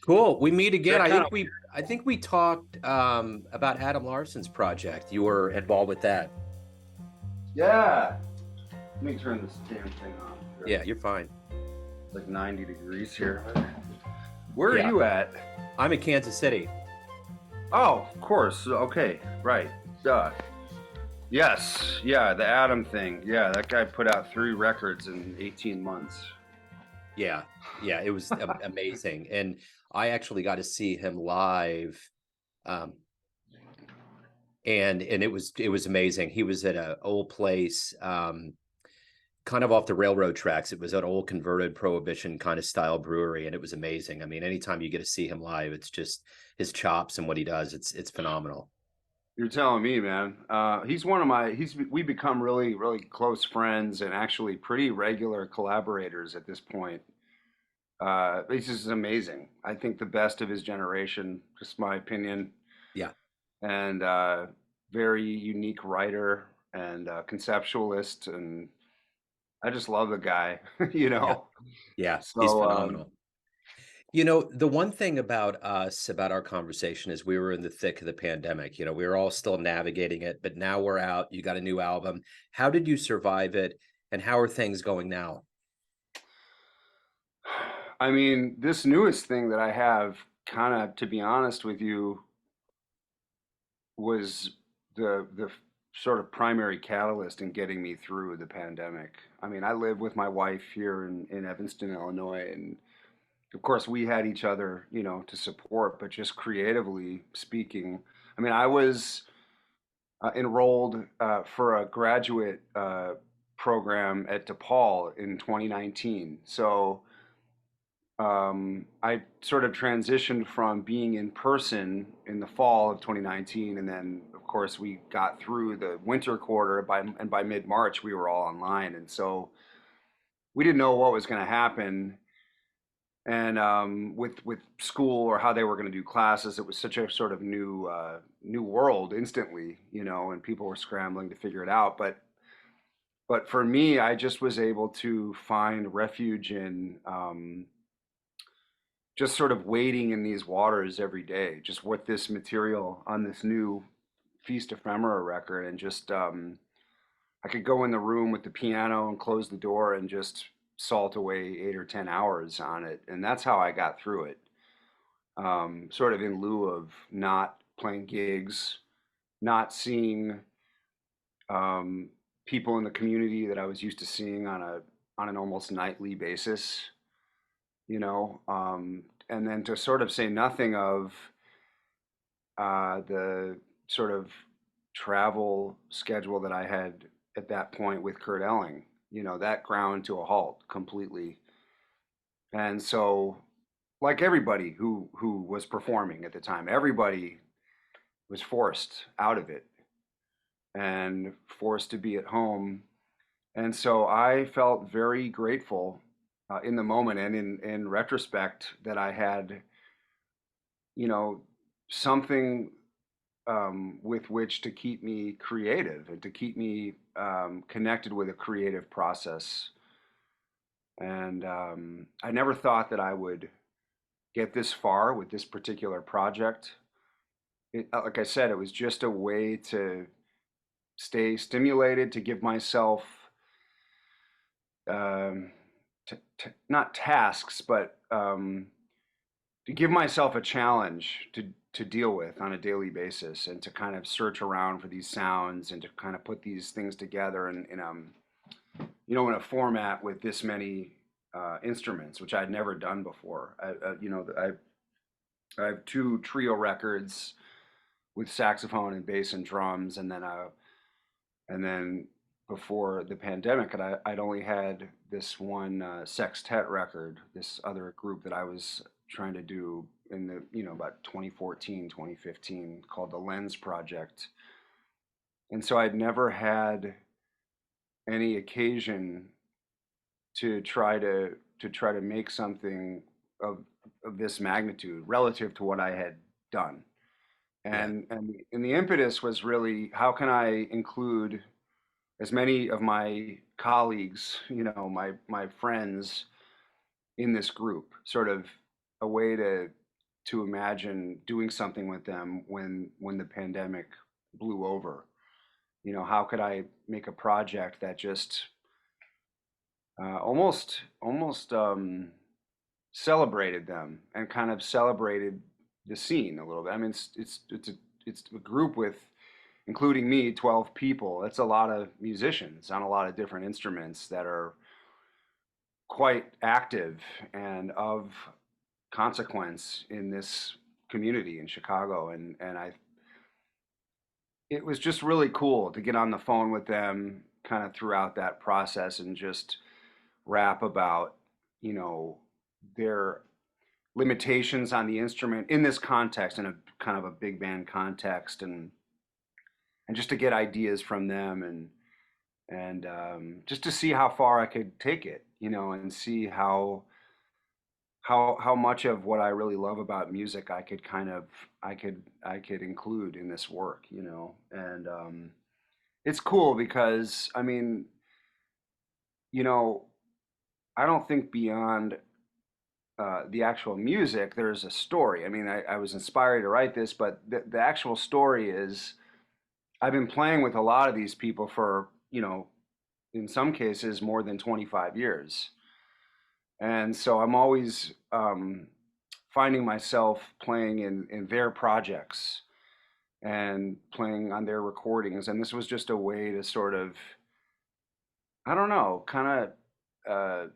Cool. We meet Is again. that kind of I think we talked about Adam Larson's project. You were involved with that. yeah? Let me turn this damn thing on here. Yeah, you're fine. It's like 90 degrees here. Where are Yeah, you at? I'm in Kansas City. Oh, of course. Okay, right. Duh. Yes, yeah, the Adam thing. Yeah, that guy put out 3 records in 18 months. Yeah, yeah, it was amazing, and I actually got to see him live, um, and it was amazing. He was at a old place, kind of off the railroad tracks. It was an old converted prohibition kind of style brewery, and it was amazing. I mean, anytime you get to see him live, it's just his chops and what he does. It's phenomenal. You're telling me, man. He's one of my. He's we become really, really close friends and actually pretty regular collaborators at this point. He's just amazing. I think the best of his generation, just my opinion, Yeah, and very unique writer and conceptualist, and I just love the guy, you yeah, know. yeah. He's So phenomenal. The one thing about us, about our conversation, is we were in the thick of the pandemic. We were all still navigating it, but now we're out. You got a new album. How did you survive it? And how are things going now? I mean, this newest thing that I have, kind of, to be honest with you, was the sort of primary catalyst in getting me through the pandemic. I mean, I live with my wife here in Evanston, Illinois, and of course we had each other, to support, but just creatively speaking, I mean, I was enrolled for a graduate program at DePaul in 2019. So I sort of transitioned from being in person in the fall of 2019, and then of course we got through the winter quarter and by mid-March we were all online, and so we didn't know what was going to happen, and with school or how they were going to do classes, it was such a sort of new world instantly, and people were scrambling to figure it out. But for me, I just was able to find refuge in just sort of wading in these waters every day, just with this material on this new Feast Ephemera record, and just I could go in the room with the piano and close the door and just salt away 8 or 10 hours on it, and that's how I got through it. Sort of in lieu of not playing gigs, not seeing um, people in the community that I was used to seeing on an almost nightly basis, and then to sort of say nothing of the sort of travel schedule that I had at that point with Kurt Elling, that ground to a halt completely. And so, like everybody who was performing at the time, everybody was forced out of it and forced to be at home. And so I felt very grateful in the moment and in retrospect that I had, you know, something with which to keep me creative and to keep me connected with a creative process. And I never thought that I would get this far with this particular project. Like I said, it was just a way to stay stimulated, to give myself um, not tasks, but to give myself a challenge to deal with on a daily basis, and to kind of search around for these sounds and to kind of put these things together in a format with this many instruments, which I'd never done before. I have 2 trio records with saxophone and bass and drums, and then before the pandemic, I'd only had this one sextet record, this other group that I was trying to do in the about 2014, 2015, called the Lens Project. And so I'd never had any occasion to try to make something of of this magnitude relative to what I had done. Yeah. And the impetus was really, how can I include as many of my colleagues, my friends, in this group, sort of a way to to imagine doing something with them when the pandemic blew over. You know, how could I make a project that just almost celebrated them and kind of celebrated the scene a little bit. I mean, it's a group with, including me, 12 people. That's a lot of musicians on a lot of different instruments that are quite active and of consequence in this community in Chicago. And it was just really cool to get on the phone with them kind of throughout that process and just rap about, you know, their limitations on the instrument in this context, in a kind of a big band context, and just to get ideas from them, and just to see how far I could take it, you know, and see how much of what I really love about music I could kind of I could include in this work, you know. And it's cool because I mean, you know, I don't think beyond the actual music, there's a story. I mean, I was inspired to write this, but the actual story is I've been playing with a lot of these people for, you know, in some cases more than 25 years. And so I'm always finding myself playing in their projects and playing on their recordings. And this was just a way to sort of, I don't know, kind of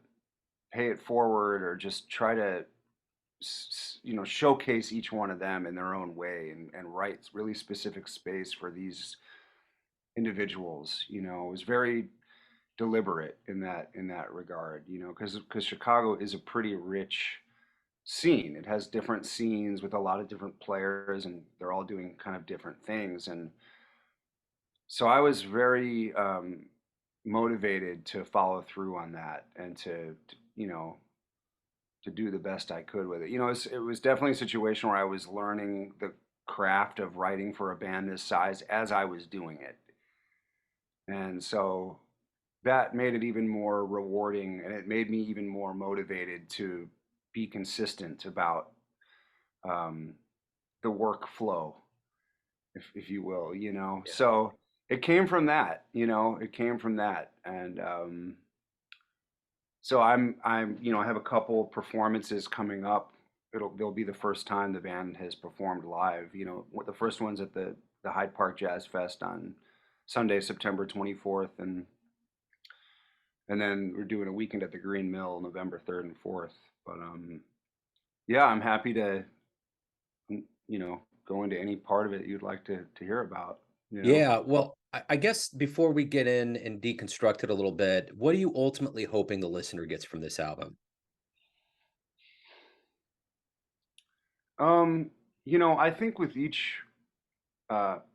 pay it forward or just try to you know, showcase each one of them in their own way, and write really specific space for these individuals. You know, it was very deliberate in that regard, you know, because Chicago is a pretty rich scene. It has different scenes with a lot of different players, and they're all doing kind of different things. And so I was very motivated to follow through on that, and to you know, to do the best I could with it. You know, it was definitely a situation where I was learning the craft of writing for a band this size as I was doing it. And so that made it even more rewarding, and it made me even more motivated to be consistent about um, the workflow, if you will, you know. Yeah. So it came from that, you know, it came from that. And so you know, I have a couple performances coming up. They'll be the first time the band has performed live. You know, the first one's at the Hyde Park Jazz Fest on Sunday, September 24th, and then we're doing a weekend at the Green Mill, November 3rd and 4th. But yeah, I'm happy to, you know, go into any part of it you'd like to hear about. You know. Yeah, well, I guess before we get in and deconstruct it a little bit, what are you ultimately hoping the listener gets from this album? Um, you know, I think with each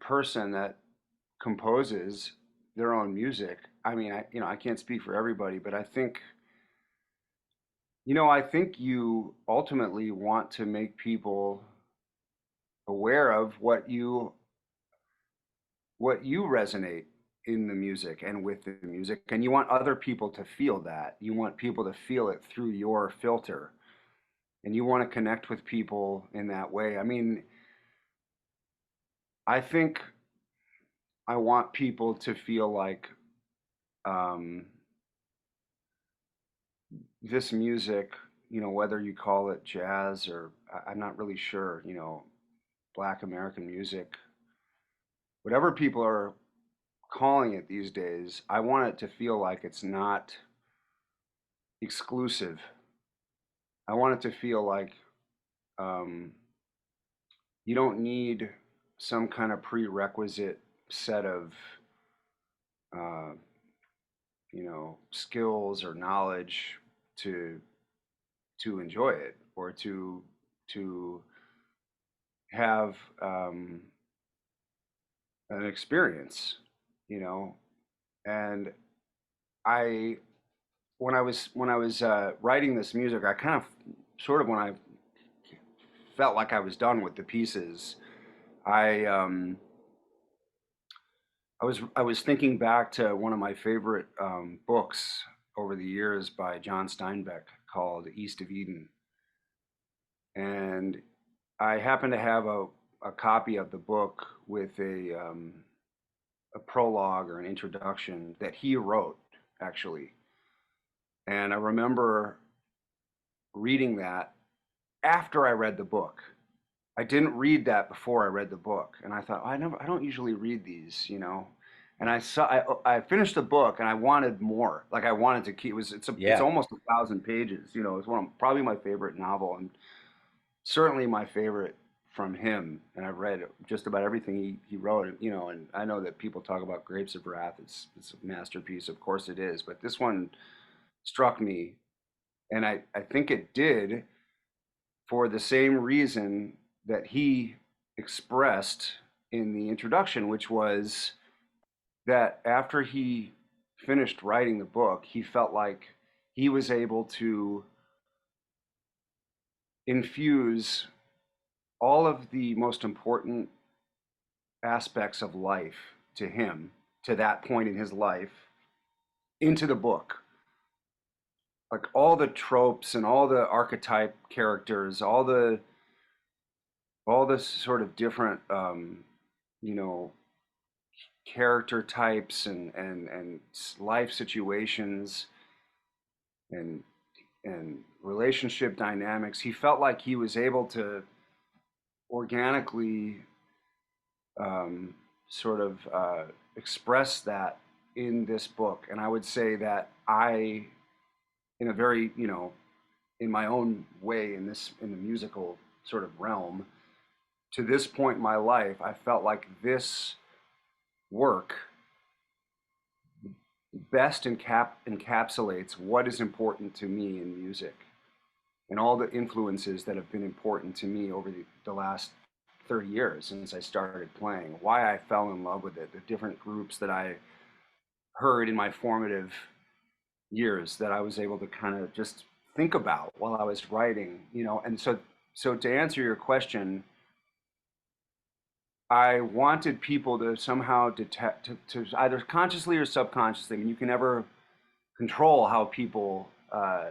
person that composes their own music, I mean, you know, I can't speak for everybody, but I think, you know, I think you ultimately want to make people aware of what you resonate in the music and with the music, and you want other people to feel that. You want people to feel it through your filter, and you want to connect with people in that way. I mean, I think I want people to feel like um, this music, you know, whether you call it jazz or I'm not really sure, you know, Black American music, whatever people are calling it these days, I want it to feel like it's not exclusive. I want it to feel like um, you don't need some kind of prerequisite set of, uh, you know, skills or knowledge to enjoy it, or to have an experience, you know. And I when I was writing this music, I kind of sort of when I felt like I was done with the pieces, I I was thinking back to one of my favorite books over the years by John Steinbeck called East of Eden, and I happen to have a copy of the book with a prologue or an introduction that he wrote, actually. And I remember reading that after I read the book. I didn't read that before I read the book, and I thought, I don't usually read these, you know. And I finished the book, and I wanted more. Like I wanted to keep. It's Yeah. almost 1,000 pages. You know, it's probably my favorite novel, and certainly my favorite from him. And I've read just about everything he wrote. You know, and I know that people talk about Grapes of Wrath. It's a masterpiece. Of course it is, but this one struck me, and I think it did for the same reason that he expressed in the introduction, which was that after he finished writing the book, he felt like he was able to infuse all of the most important aspects of life to him, to that point in his life, into the book. Like all the tropes and all the archetype characters, all the sort of different you know, character types and life situations and and relationship dynamics. He felt like he was able to organically sort of express that in this book. And I would say that in a very, you know, in my own way, in the musical sort of realm, to this point in my life, I felt like this work best encapsulates what is important to me in music and all the influences that have been important to me over the last 30 years since I started playing, why I fell in love with it, the different groups that I heard in my formative years that I was able to kind of just think about while I was writing, you know. And so to answer your question, I wanted people to somehow detect, to either consciously or subconsciously. I mean, you can never control how people uh,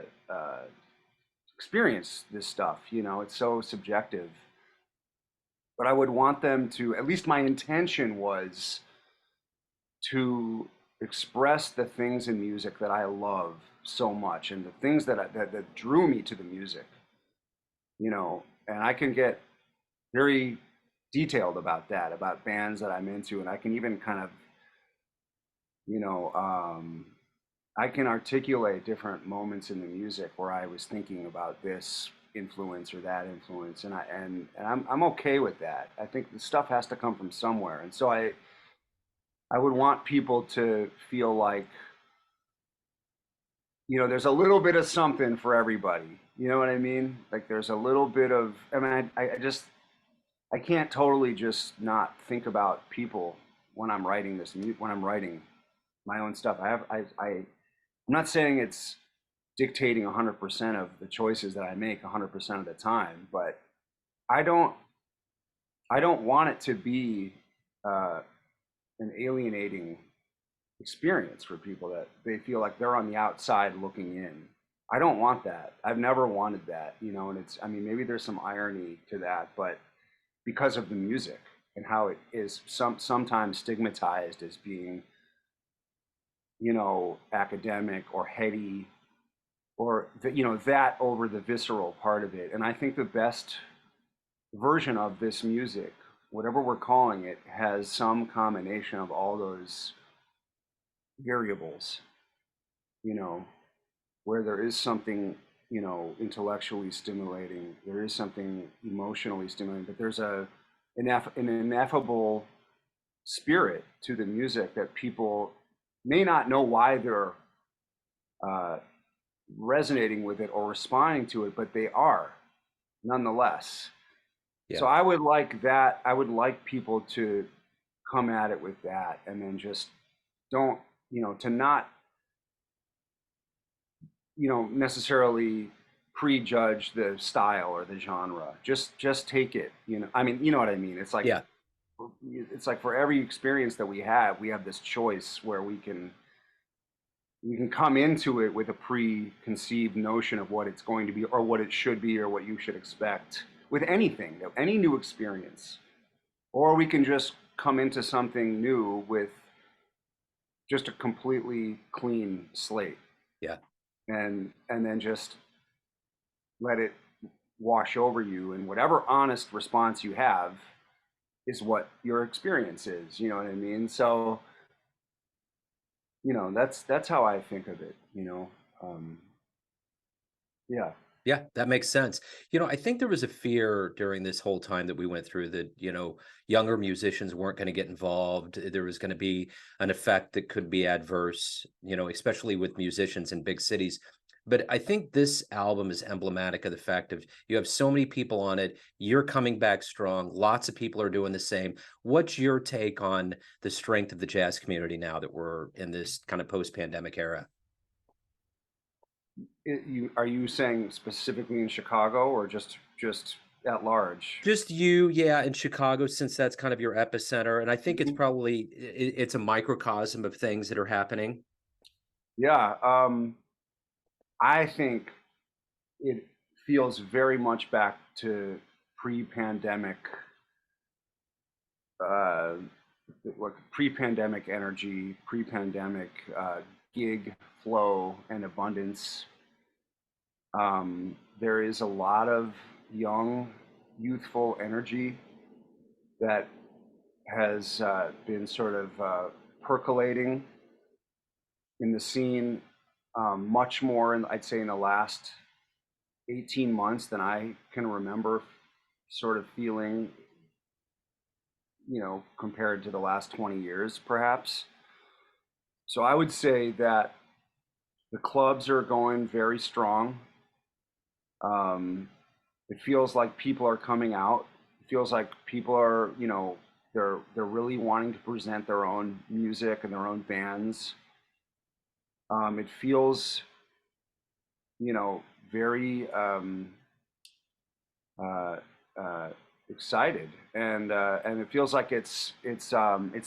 experience this stuff. You know, it's so subjective. But I would want them to, at least my intention was to express the things in music that I love so much and the things that drew me to the music, you know. And I can get very detailed about that, about bands that I'm into, and I can even kind of, you know, I can articulate different moments in the music where I was thinking about this influence or that influence, and I'm okay with that. I think the stuff has to come from somewhere, and so I would want people to feel like, you know, there's a little bit of something for everybody. You know what I mean? Like there's a little bit of. I mean, I just I can't totally just not think about people when I'm writing when I'm writing my own stuff. I'm not saying it's dictating 100% of the choices that I make 100% of the time, but I don't I don't want it to be uh, an alienating experience for people that they feel like they're on the outside looking in. I don't want that. I've never wanted that, you know, and it's, I mean, maybe there's some irony to that, but because of the music and how it is sometimes stigmatized as being, you know, academic or heady or you know, that over the visceral part of it. And I think the best version of this music, whatever we're calling it, has some combination of all those variables, you know, where there is something, you know, intellectually stimulating, there is something emotionally stimulating, but there's an ineffable spirit to the music that people may not know why they're uh, resonating with it or responding to it, but they are nonetheless. So Yeah. I would like that. I would like people to come at it with that, and then just don't, you know, to not, you know, necessarily prejudge the style or the genre. Just take it, you know. I mean, you know what I mean. Yeah. It's like for every experience that we have this choice where we can come into it with a preconceived notion of what it's going to be or what it should be or what you should expect. with anything, any new experience, or we can just come into something new with just a completely clean slate, Yeah. and then just let it wash over you, and whatever honest response you have is what your experience is. You know what I mean? So, that's how I think of it. Um, yeah. Yeah, that makes sense. I think there was a fear during this whole time that we went through that, younger musicians weren't going to get involved. There was going to be an effect that could be adverse, especially with musicians in big cities. But I think this album is emblematic of the fact of you have so many people on it. You're coming back strong. Lots of people are doing the same. What's your take on the strength of the jazz community now that we're in this kind of post-pandemic era? Are you saying specifically in Chicago, or just at large? Just you, yeah, in Chicago, since that's kind of your epicenter, and I think it's Mhm. probably it's a microcosm of things that are happening. Yeah. I think it feels very much back to pre-pandemic, uh, like pre-pandemic energy, pre-pandemic gig flow and abundance. There is a lot of young, youthful energy that has been sort of percolating in the scene, much more, I'd say, in the last 18 months than I can remember sort of feeling, compared to the last 20 years, perhaps. So I would say that the clubs are going very strong. Um, it feels like people are coming out. It feels like people are, they're really wanting to present their own music and their own bands. It feels, very uh, uh, excited, and it feels like it's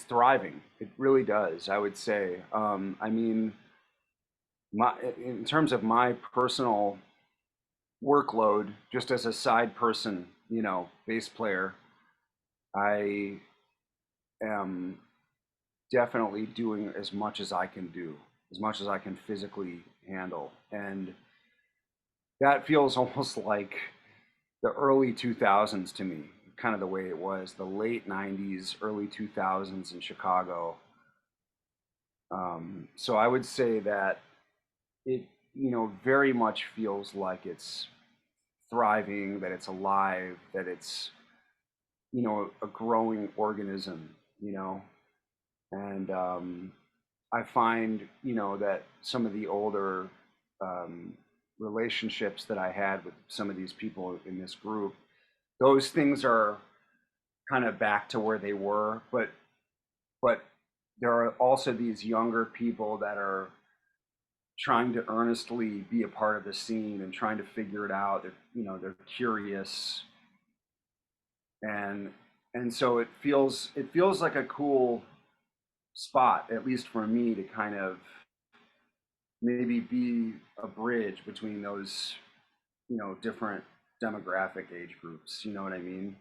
thriving. It really does. I would say. I mean, in terms of my personal workload, just as a side person, bass player, I am definitely doing as much as I can do, as much as I can physically handle, and that feels almost like the early 2000s to me, kind of the way it was, the late 90s, early 2000s in Chicago. So I would say that it, very much feels like it's thriving, that it's alive, that it's, a growing organism, and I find, that some of the older um, relationships that I had with some of these people in this group, those things are kind of back to where they were, but there are also these younger people that are trying to earnestly be a part of the scene and trying to figure it out. They're curious, and so it feels like a cool spot, at least for me, to kind of maybe be a bridge between those, different demographic age groups. You know what I mean?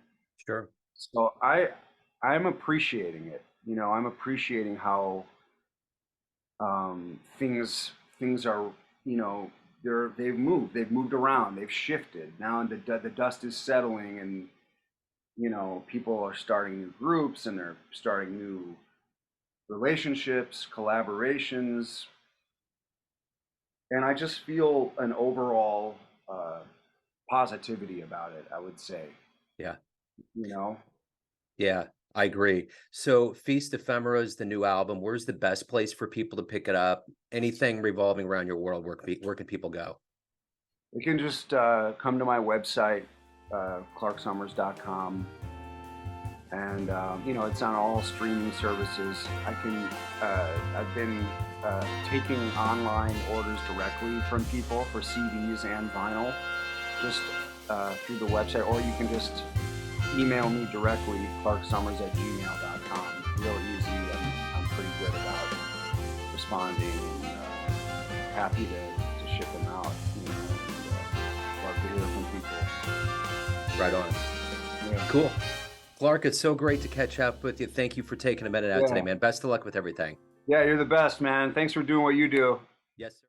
Sure. So I'm appreciating it. I'm appreciating how things are, they've moved around, they've shifted. Now the dust is settling, and people are starting new groups, and they're starting new relationships, collaborations, and I just feel an overall uh, positivity about it, I would say. Yeah. You know, Yeah, I agree. So Feast Ephemera is the new album. Where's the best place for people to pick it up? Anything revolving around your world, where can people go? you can just come to my website, clarksommers.com, and it's on all streaming services. I've been taking online orders directly from people for CDs and vinyl, just through the website, or you can just email me directly, clarksommers@gmail.com. Real easy. I'm pretty good about responding, and happy to ship them out. And, love to hear from people. Right on. Yeah. Cool. Clark, it's so great to catch up with you. Thank you for taking a minute out today, Yeah. man. Best of luck with everything. Yeah, you're the best, man. Thanks for doing what you do. Yes, sir.